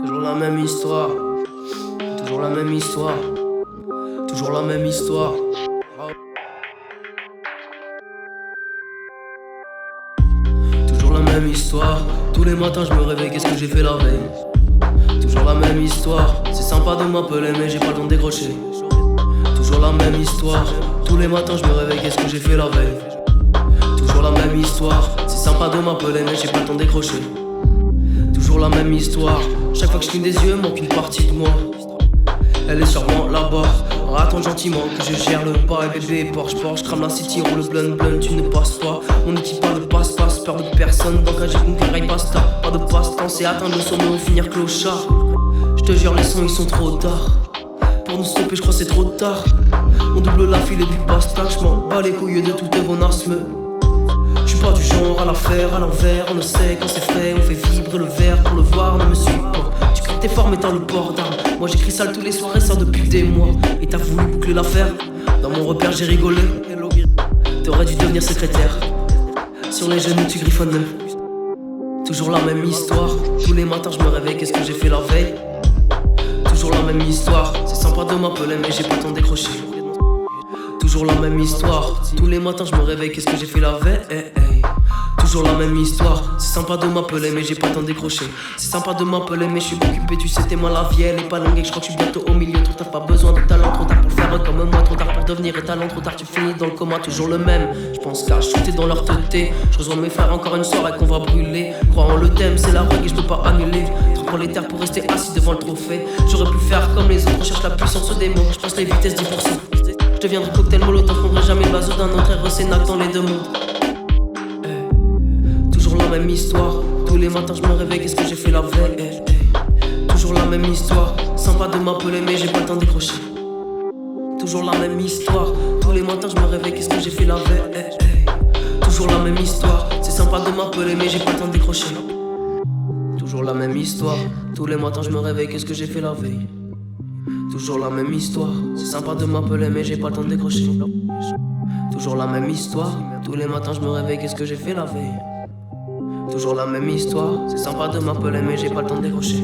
Toujours la même histoire, toujours la même histoire, toujours la même histoire. Toujours la même histoire, tous les matins je me réveille, qu'est-ce que j'ai fait la veille? Toujours la même histoire, c'est sympa de m'appeler mais j'ai pas le temps de décrocher. Toujours la même histoire, tous les matins je me réveille, qu'est-ce que j'ai fait la veille? Toujours la même histoire, c'est sympa de m'appeler mais j'ai pas le temps de décrocher. Toujours la même histoire, chaque fois que je cligne des yeux, manque une partie de moi. Elle est sûrement là-bas, attends gentiment que je gère le pas. Et bébé, Porsche, crame la city, roule le blunt, tu ne passes pas. Mon équipe pas de passe-passe, peur de personne, donc j'ai une carrière basta. Pas de passe-temps, c'est atteindre le sommet ou finir clochard. Je te jure, les sons ils sont trop tard. Pour nous stopper, je crois c'est trop tard. On double la file et puis basta, je m'en bats les couilles de tout vos nasmes. J'suis pas du genre à la faire à l'envers, on le sait quand c'est frais, on fait vibrer le verre pour le voir, ne me suis pas. Tu cries que t'es fort mais t'as le port d'armes. Moi j'écris sale tous les soirs et ça depuis des mois. Et t'as voulu boucler l'affaire, dans mon repère j'ai rigolé. T'aurais dû devenir secrétaire, sur les genoux tu griffonnes. Toujours la même histoire, tous les matins je me réveille, qu'est-ce que j'ai fait la veille? Toujours la même histoire, c'est sympa de m'appeler mais j'ai pas le temps de décrocher. Toujours la même histoire, tous les matins je me réveille, qu'est-ce que j'ai fait la veille? Toujours la même histoire, c'est sympa de m'appeler mais j'ai pas le temps de décrocher. C'est sympa de m'appeler mais je suis occupé, tu sais t'es moi la vie elle est pas longue et je crois que je suis bientôt au milieu. Trop t'as pas besoin de talent, trop tard pour le faire comme moi, trop tard pour devenir étalon, trop tard tu finis dans le coma, toujours le même. Je pense qu'à shooter dans leur teuté, je rejoins mes frères encore une soirée qu'on va brûler. Crois en le thème, c'est la règle et je peux pas annuler. Trop prolétaire pour rester assis devant le trophée. J'aurais pu faire comme les autres, on cherche la puissance des mots, je pense les vitesses 10%. Je deviendrai cocktail molotov, prendrai jamais le vaso d'un autre et Sénac dans les deux mondes. Toujours la même histoire, tous les matins je me réveille, qu'est-ce que j'ai fait la veille? Toujours la même histoire, sympa de m'appeler mais j'ai pas le temps de décrocher. Toujours la même histoire, tous les matins je me réveille, qu'est-ce que j'ai fait la veille? Toujours la même histoire, c'est sympa de m'appeler mais j'ai pas le temps de décrocher. Toujours la même histoire, tous les matins je me réveille, qu'est-ce que j'ai fait la veille? Toujours la même histoire, c'est sympa de m'appeler mais j'ai pas le temps de décrocher. Toujours la même histoire, tous les matins je me réveille, qu'est-ce que j'ai fait la veille? Toujours la même histoire, c'est sympa de m'appeler mais j'ai pas le temps de décrocher.